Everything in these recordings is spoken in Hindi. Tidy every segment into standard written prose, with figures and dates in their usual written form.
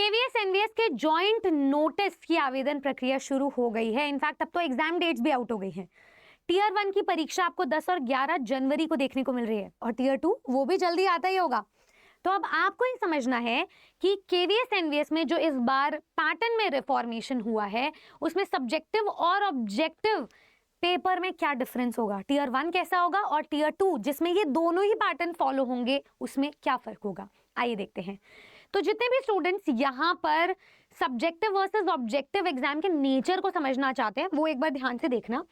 केवीएस एनवीएस के जॉइंट नोटिस की आवेदन प्रक्रिया शुरू हो गई है। इनफैक्ट अब तो एग्जाम डेट्स भी आउट हो गई हैं। टीयर 1 की परीक्षा आपको 10 और 11 जनवरी को देखने को मिल रही है और टीयर 2 वो भी जल्दी आता ही होगा। तो अब आपको ये समझना है कि केवीएस एनवीएस में जो इस बार पैटर्न में रिफॉर्मेशन हुआ है उसमें सब्जेक्टिव और ऑब्जेक्टिव पेपर में क्या डिफरेंस होगा, टीयर 1 कैसा होगा और टीयर 2 जिसमें ये दोनों ही पैटर्न फॉलो होंगे उसमें क्या फर्क होगा, आइए देखते हैं। तो जितने भी स्टूडेंट्स यहाँ पर सब्जेक्टिव वर्सेस ऑब्जेक्टिव एग्जाम के नेचर को समझना चाहते हैं वो एक बार ध्यान से देखना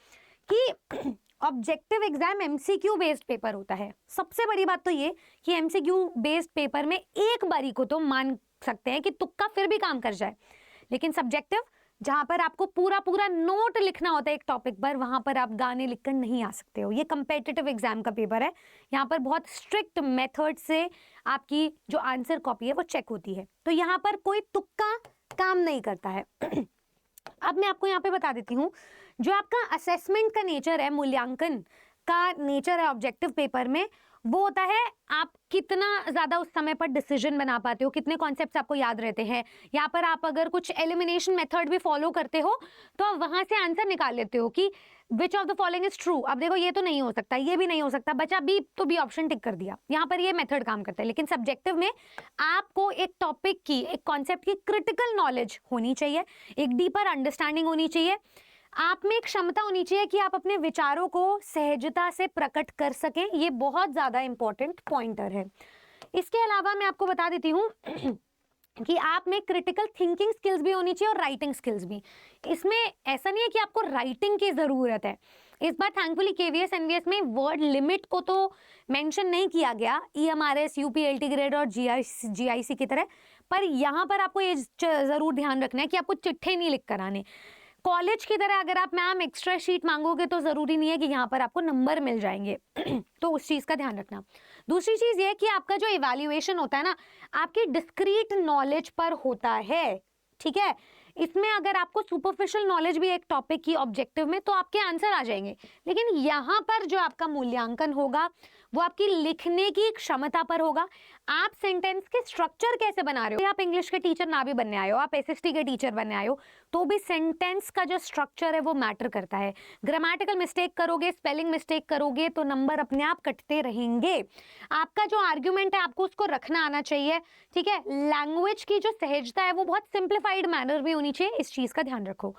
कि objective exam MCQ based paper होता है। सबसे बड़ी बात तो ये कि एमसीक्यू बेस्ड पेपर में एक बारी को तो मान सकते हैं कि तुक्का फिर भी काम कर जाए, लेकिन सब्जेक्टिव जहां पर आपको पूरा पूरा नोट लिखना होता है एक टॉपिक पर, वहां पर आप गाने लिखकर नहीं आ सकते हो। ये कंपेटिटिव एग्जाम का पेपर है, यहाँ पर बहुत स्ट्रिक्ट मेथड से आपकी जो आंसर कॉपी है वो चेक होती है, तो यहाँ पर कोई तुक्का काम नहीं करता है। अब मैं आपको यहाँ पे बता देती हूँ जो आपका असेसमेंट का नेचर है, मूल्यांकन का नेचर है ऑब्जेक्टिव पेपर में, वो होता है आप कितना ज़्यादा उस समय पर डिसीजन बना पाते हो, कितने कॉन्सेप्ट्स आपको याद रहते हैं। यहाँ पर आप अगर कुछ एलिमिनेशन मेथड भी फॉलो करते हो तो आप वहाँ से आंसर निकाल लेते हो कि which of the following is true. अब देखो ये तो नहीं हो सकता, ये भी नहीं हो सकता, बचा बी तो बी ऑप्शन टिक कर दिया। यहाँ पर ये मेथड काम करता है। लेकिन सब्जेक्टिव में आपको एक टॉपिक की, एक कॉन्सेप्ट की क्रिटिकल नॉलेज होनी चाहिए, एक डीपर अंडरस्टैंडिंग होनी चाहिए, आप में एक क्षमता होनी चाहिए कि आप अपने विचारों को सहजता से प्रकट कर सकें। ये बहुत ज़्यादा इंपॉर्टेंट पॉइंटर है। इसके अलावा मैं आपको बता देती हूँ कि आप में क्रिटिकल थिंकिंग स्किल्स भी होनी चाहिए और राइटिंग स्किल्स भी। इसमें ऐसा नहीं है कि आपको राइटिंग की ज़रूरत है। इस बार थैंकफुली केवीएस एनवीएस में वर्ड लिमिट को तो मेंशन नहीं किया गया ईएमआरएस, यूपीएलटी ग्रेड और जीआईसी की तरह, पर यहाँ पर आपको ये ज़रूर ध्यान रखना है कि आपको चिट्ठे नहीं लिख कर आने। कॉलेज की तरह अगर आप मैम एक्स्ट्रा शीट मांगोगे तो ज़रूरी नहीं है कि यहाँ पर आपको नंबर मिल जाएंगे। तो उस चीज़ का ध्यान रखना। दूसरी चीज़ ये कि आपका जो इवैल्यूएशन होता है ना, आपकी डिस्क्रीट नॉलेज पर होता है, ठीक है। इसमें अगर आपको सुपरफिशियल नॉलेज भी एक टॉपिक की ऑब्जेक्टिव में तो आपके आंसर आ जाएंगे, लेकिन यहाँ पर जो आपका मूल्यांकन होगा वो आपकी लिखने की क्षमता पर होगा। आप सेंटेंस के स्ट्रक्चर कैसे बना रहे हो, आप इंग्लिश के टीचर ना भी बनने आए हो, आप एसएसटी के टीचर बनने आए हो, तो भी सेंटेंस का जो स्ट्रक्चर है वो मैटर करता है। ग्रामेटिकल मिस्टेक करोगे, स्पेलिंग मिस्टेक करोगे तो नंबर अपने आप कटते रहेंगे। आपका जो आर्ग्यूमेंट है आपको उसको रखना आना चाहिए, ठीक है। लैंग्वेज की जो सहजता है वो बहुत सिंप्लीफाइड मैनर में होनी चाहिए, इस चीज का ध्यान रखो।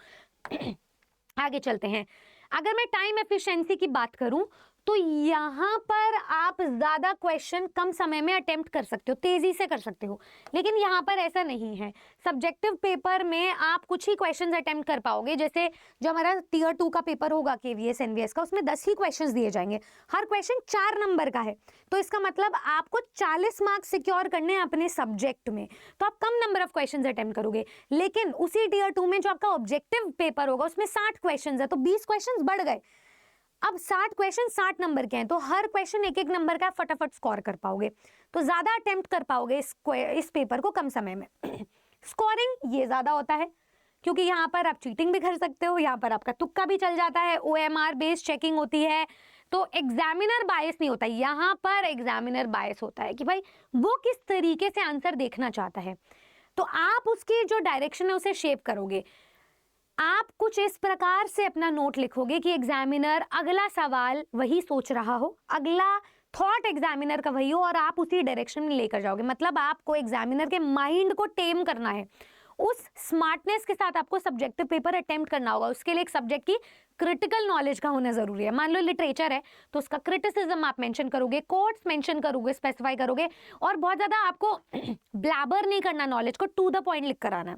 आगे चलते हैं। अगर मैं टाइम एफिशिएंसी की बात करूं तो यहां पर आप ज्यादा क्वेश्चन कम समय में अटेम्प्ट कर सकते हो, तेजी से कर सकते हो, लेकिन यहां पर ऐसा नहीं है। सब्जेक्टिव पेपर में आप कुछ ही क्वेश्चंस अटेम्प्ट कर पाओगे। जैसे जो हमारा टीयर 2 का पेपर होगा केवीएस एनवीएस का, उसमें 10 ही क्वेश्चंस दिए जाएंगे, हर क्वेश्चन 4 नंबर का है, तो इसका मतलब आपको 40 मार्क्स सिक्योर करने हैं अपने सब्जेक्ट में, तो आप कम नंबर ऑफ क्वेश्चंस अटेम्प्ट करोगे। लेकिन उसी टीयर 2 में जो आपका ऑब्जेक्टिव पेपर होगा उसमें 60 क्वेश्चन है, तो 20 क्वेश्चन बढ़ गए। अब 60 क्वेश्चन 60 नंबर के हैं, तो हर क्वेश्चन एक एक नंबर का फटाफट स्कोर कर पाओगे, तो ज्यादा अटेम्प्ट कर पाओगे इस पेपर को कम समय में। स्कोरिंग ये ज्यादा होता है क्योंकि यहाँ पर आप चीटिंग भी कर सकते हो, यहाँ पर आपका तुक्का भी चल जाता है, ओएमआर बेस्ड चेकिंग होती है, तो एग्जामिनर बायस नहीं होता। यहाँ पर एग्जामिनर बायस होता है कि भाई वो किस तरीके से आंसर देखना चाहता है, तो आप उसकी जो डायरेक्शन है उसे शेप करोगे। आप कुछ इस प्रकार से अपना नोट लिखोगे कि एग्जामिनर अगला सवाल वही सोच रहा हो, अगला थॉट एग्जामिनर का वही हो और आप उसी डायरेक्शन में लेकर जाओगे। मतलब आपको एग्जामिनर के माइंड को टेम करना है, उस स्मार्टनेस के साथ आपको सब्जेक्टिव पेपर अटेम्प्ट करना होगा। उसके लिए एक सब्जेक्ट की क्रिटिकल नॉलेज का होना जरूरी है। मान लो लिटरेचर है तो उसका क्रिटिसिज्म आप मेंशन करोगे, कोट्स मेंशन करोगे, स्पेसिफाई करोगे, और बहुत ज्यादा आपको ब्लैबर नहीं करना, नॉलेज को टू द पॉइंट लिख कर आना।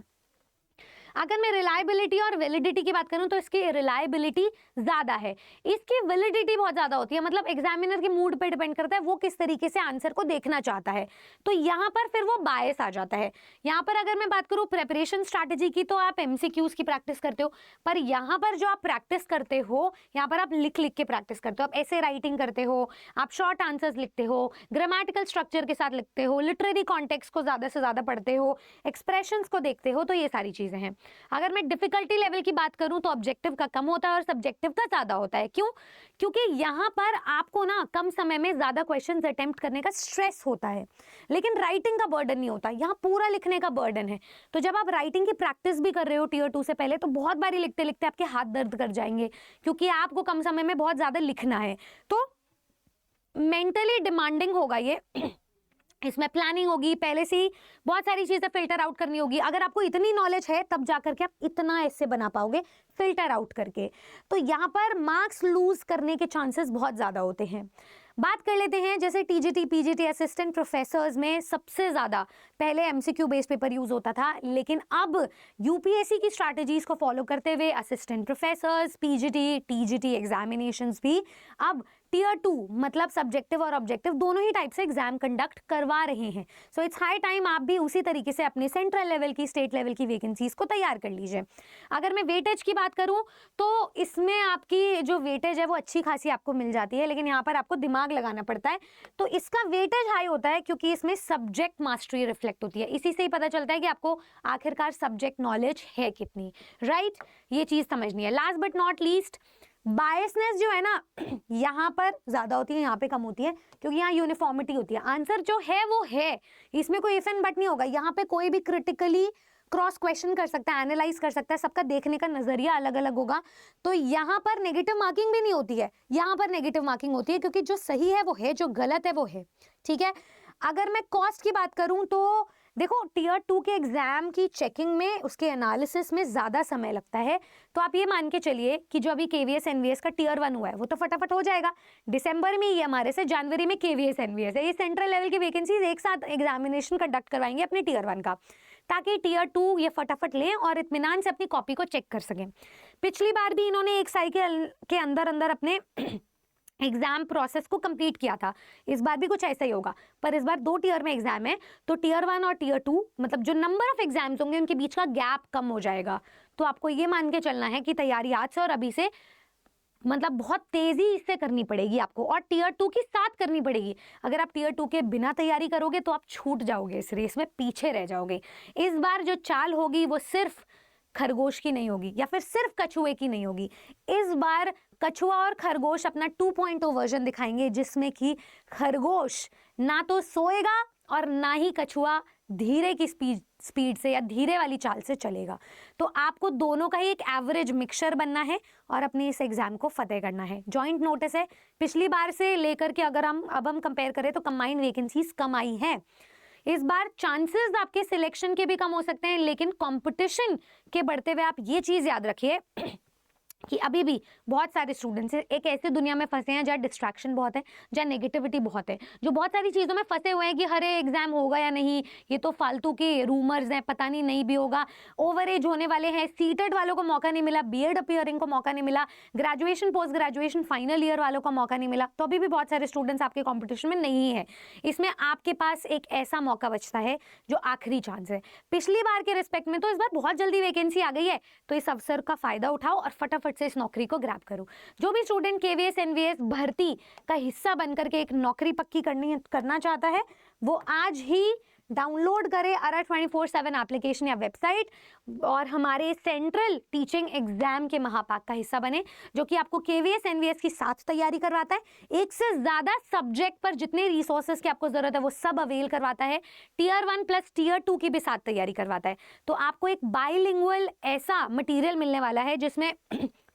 अगर मैं रिलायबिलिटी और वैलिडिटी की बात करूं तो इसकी रिलायबिलिटी ज्यादा है, इसकी वैलिडिटी बहुत ज्यादा होती है। मतलब एग्जामिनर के मूड पे डिपेंड करता है वो किस तरीके से आंसर को देखना चाहता है, तो यहाँ पर फिर वो बायस आ जाता है। यहाँ पर अगर मैं बात करूं प्रेपरेशन स्ट्रैटेजी की तो आप एमसीक्यूज की प्रैक्टिस करते हो, पर यहाँ पर जो आप प्रैक्टिस करते हो, यहाँ पर आप लिख लिख के प्रैक्टिस करते हो, आप ऐसे राइटिंग करते हो, आप शॉर्ट आंसर्स लिखते हो, ग्रामेटिकल स्ट्रक्चर के साथ लिखते हो, लिटरेरी कॉन्टेक्स्ट को ज्यादा से ज्यादा पढ़ते हो, एक्सप्रेशंस को देखते हो, तो ये सारी चीजें हैं। अगर मैं डिफिकल्टी लेवल की बात करूं तो ऑब्जेक्टिव का कम होता है और सब्जेक्टिव का ज्यादा होता है। क्यों? क्योंकि यहाँ पर आपको ना कम समय में ज्यादा क्वेश्चंस अटेम्प्ट करने का स्ट्रेस होता है, लेकिन राइटिंग का बर्डन नहीं होता, यहाँ पूरा लिखने का बर्डन है। तो जब आप राइटिंग की प्रैक्टिस भी कर रहे हो टीयर 2 से पहले, तो बहुत बारी लिखते लिखते आपके हाथ दर्द कर जाएंगे, क्योंकि आपको कम समय में बहुत ज्यादा लिखना है। तो मेंटली डिमांडिंग होगा ये इसमें प्लानिंग होगी, पहले से ही बहुत सारी चीजें फिल्टर आउट करनी होगी। अगर आपको इतनी नॉलेज है तब जाकर के आप इतना ऐसे बना पाओगे फिल्टर आउट करके। तो यहाँ पर मार्क्स लूज करने के चांसेस बहुत ज्यादा होते हैं। बात कर लेते हैं जैसे टीजीटी पीजीटी असिस्टेंट प्रोफेसर्स में सबसे ज्यादा पहले एमसीक्यू बेस्ड पेपर यूज होता था, लेकिन अब यूपीएससी की स्ट्रैटेजीज को फॉलो करते हुए assistant professors, PGT TGT examinations भी अब टीयर 2 मतलब सब्जेक्टिव और ऑब्जेक्टिव दोनों ही टाइप से एग्जाम कंडक्ट करवा रहे हैं। सो इट्स हाई टाइम आप भी उसी तरीके से अपने सेंट्रल लेवल की, स्टेट लेवल की वैकेंसीज को तैयार कर लीजिए। अगर मैं वेटेज की बात करूं तो इसमें आपकी जो वेटेज है वो अच्छी खासी आपको मिल जाती है, लेकिन यहाँ पर आपको दिमाग लगाना पड़ता है। तो इसका वेटेज हाई होता है क्योंकि इसमें सब्जेक्ट मास्टरी रिफ्लेक्ट होती है। इसी से ही पता चलता है कि आपको आखिरकार सब्जेक्ट नॉलेज है कितनी, राइट? ये चीज समझनी है। Last but not least, biasness जो है ना यहाँ पर ज्यादा होती है, यहाँ पे कम होती है, क्योंकि यहाँ यूनिफॉर्मिटी होती है। आंसर जो है वो है, इसमें कोई इफ एंड बट नहीं होगा। यहाँ पे कोई भी क्रिटिकली क्रॉस क्वेश्चन कर सकता है, एनालाइज कर सकता है, सबका देखने का नजरिया अलग अलग होगा। तो यहाँ पर नेगेटिव मार्किंग भी नहीं होती है, यहाँ पर नेगेटिव मार्किंग होती है, क्योंकि जो सही है वो है, जो गलत है वो है, ठीक है। अगर मैं कॉस्ट की बात करूं तो देखो टीयर 2 के एग्जाम की चेकिंग में, उसके एनालिसिस में ज्यादा समय लगता है। तो आप ये मान के चलिए कि जो अभी केवीएस एनवीएस का टीयर 1 हुआ है वो तो फटाफट हो जाएगा। दिसंबर में ये हमारे से जनवरी में केवीएस एनवीएस है, ये सेंट्रल लेवल की वैकेंसीज एक साथ एग्जामिनेशन कंडक्ट करवाएंगे अपने टीयर 1 का, ताकि टीयर 2 ये फटाफट लें और इत्मीनान से अपनी कॉपी को चेक कर सकें। पिछली बार भी इन्होंने एक साइकिल के अंदर अंदर अपने एग्जाम प्रोसेस को कंप्लीट किया था, इस बार भी कुछ ऐसा ही होगा। पर इस बार 2 टीयर में एग्जाम है, तो टीयर 1 और टीयर 2 मतलब जो नंबर ऑफ एग्जाम्स होंगे उनके बीच का गैप कम हो जाएगा। तो आपको ये मान के चलना है कि तैयारी आज से और अभी से मतलब बहुत तेजी इससे करनी पड़ेगी आपको, और टीयर 2 की साथ करनी पड़ेगी। अगर आप टीयर 2 के बिना तैयारी करोगे तो आप छूट जाओगे, इस रेस में पीछे रह जाओगे। इस बार जो चाल होगी वो सिर्फ खरगोश की नहीं होगी या फिर सिर्फ कछुए की नहीं होगी। इस बार कछुआ और खरगोश अपना 2.0 वर्जन दिखाएंगे, जिसमें कि खरगोश ना तो सोएगा और ना ही कछुआ धीरे की स्पीड से या धीरे वाली चाल से चलेगा। तो आपको दोनों का ही एक एवरेज मिक्सचर बनना है और अपने इस एग्जाम को फतेह करना है। जॉइंट नोटिस है, पिछली बार से लेकर के अगर हम कंपेयर करें तो कंबाइंड वैकेंसीज कम आई हैं। इस बार चांसेस आपके सिलेक्शन के भी कम हो सकते हैं, लेकिन कंपटीशन के बढ़ते हुए आप ये चीज याद रखिए कि अभी भी बहुत सारे स्टूडेंट्स एक ऐसी दुनिया में फंसे हैं जहाँ डिस्ट्रैक्शन बहुत है, जहाँ नेगेटिविटी बहुत है, जो बहुत सारी चीज़ों में फंसे हुए हैं कि हर एग्जाम होगा या नहीं, ये तो फालतू के रूमर्स हैं, पता नहीं भी होगा, ओवर एज होने वाले हैं, सीटेड वालों को मौका नहीं मिला, बीएड अपीयरिंग को मौका नहीं मिला, graduation post graduation final year वालों को मौका नहीं मिला। तो अभी भी बहुत सारे स्टूडेंट्स आपके कॉम्पिटिशन में नहीं है। इसमें आपके पास एक ऐसा मौका बचता है जो आखिरी चांस है। पिछली बार के रिस्पेक्ट में तो इस बार बहुत जल्दी वैकेंसी आ गई है, तो इस अवसर का फायदा उठाओ और फटाफट से इस नौकरी को ग्रैब करो। जो भी स्टूडेंट केवीएस एनवीएस भर्ती का हिस्सा बनकर के एक नौकरी पक्की करना चाहता है, वो आज ही डाउनलोड करें ARA 24/7 एप्लीकेशन या वेबसाइट और हमारे सेंट्रल टीचिंग एग्जाम के महापाक का हिस्सा बने, जो कि आपको केवीएस एनवीएस की साथ तैयारी करवाता है। एक से ज्यादा सब्जेक्ट पर जितने रिसोर्सेज की आपको जरूरत है वो सब अवेल करवाता है। टीयर 1 प्लस टीयर 2 की भी साथ तैयारी करवाता है। तो आपको एक बाइलिंगुअल ऐसा मटीरियल मिलने वाला है जिसमें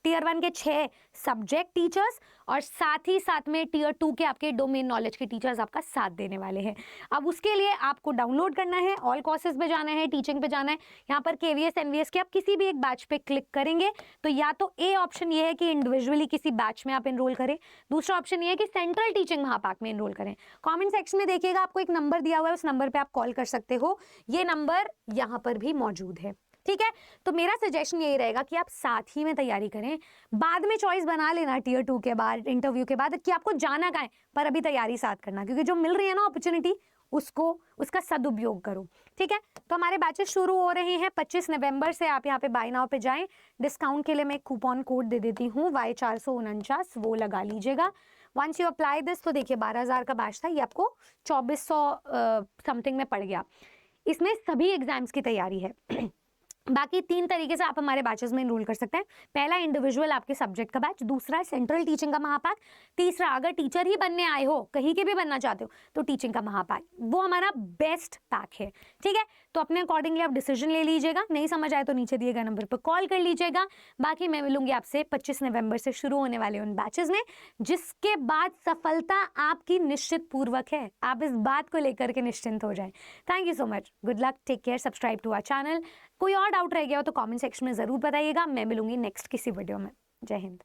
टीयर 1 के 6 सब्जेक्ट टीचर्स और साथ ही साथ में टीयर 2 के आपके डोमेन नॉलेज के टीचर्स आपका साथ देने वाले हैं। अब उसके लिए आपको डाउनलोड करना है, ऑल कोर्सेज पे जाना है, टीचिंग पे जाना है। यहाँ पर केवीएस एनवीएस के आप किसी भी एक बैच पे क्लिक करेंगे तो या तो ए ऑप्शन ये है कि इंडिविजुअली किसी बैच में आप एनरोल करें, दूसरा ऑप्शन ये है कि सेंट्रल टीचिंग महापाक में एनरोल करें। कॉमेंट सेक्शन में देखिएगा आपको एक नंबर दिया हुआ है, उस नंबर पर आप कॉल कर सकते हो। ये नंबर यहाँ पर भी मौजूद है, ठीक है। तो मेरा सजेशन यही रहेगा कि आप साथ ही में तैयारी करें, बाद में चॉइस बना लेना टीयर 2 के बाद, इंटरव्यू के बाद कि आपको जाना कहाँ है, पर अभी तैयारी साथ करना, क्योंकि जो मिल रही है ना अपॉर्चुनिटी उसका सदुपयोग करो, ठीक है। तो हमारे बैचेस शुरू हो रहे हैं 25 नवंबर से। आप यहाँ पे बाय नाउ पे जाएं। डिस्काउंट के लिए मैं एक कूपन कोड दे देती हूँ Y449, वो लगा लीजिएगा। वंस यू अप्लाई दिस, तो देखिए 12,000 का बैच था, ये आपको 2400 समथिंग में पड़ गया। इसमें सभी एग्जाम्स की तैयारी है बाकी 3 तरीके से आप हमारे बैचेस में एनरोल कर सकते हैं। पहला इंडिविजुअल आपके सब्जेक्ट का बैच, दूसरा सेंट्रल टीचिंग का महापैक, तीसरा अगर टीचर ही बनने आए हो, कहीं के भी बनना चाहते हो, तो टीचिंग का महापैक, वो हमारा बेस्ट पैक है। ठीक है, तो अपने अकॉर्डिंगली आप डिसीजन ले लीजिएगा। नहीं समझ आए तो नीचे दिए गए नंबर पर कॉल कर लीजिएगा। बाकी मैं मिलूंगी आपसे 25 नवंबर से शुरू होने वाले उन बैचेस में, जिसके बाद सफलता आपकी निश्चित पूर्वक है। आप इस बात को लेकर के निश्चिंत हो जाएं। Thank you so much, good luck, take care, subscribe to our channel. कोई और डाउट रह गया हो तो कमेंट सेक्शन में जरूर बताइएगा। मैं मिलूंगी नेक्स्ट किसी वीडियो में। जय हिंद।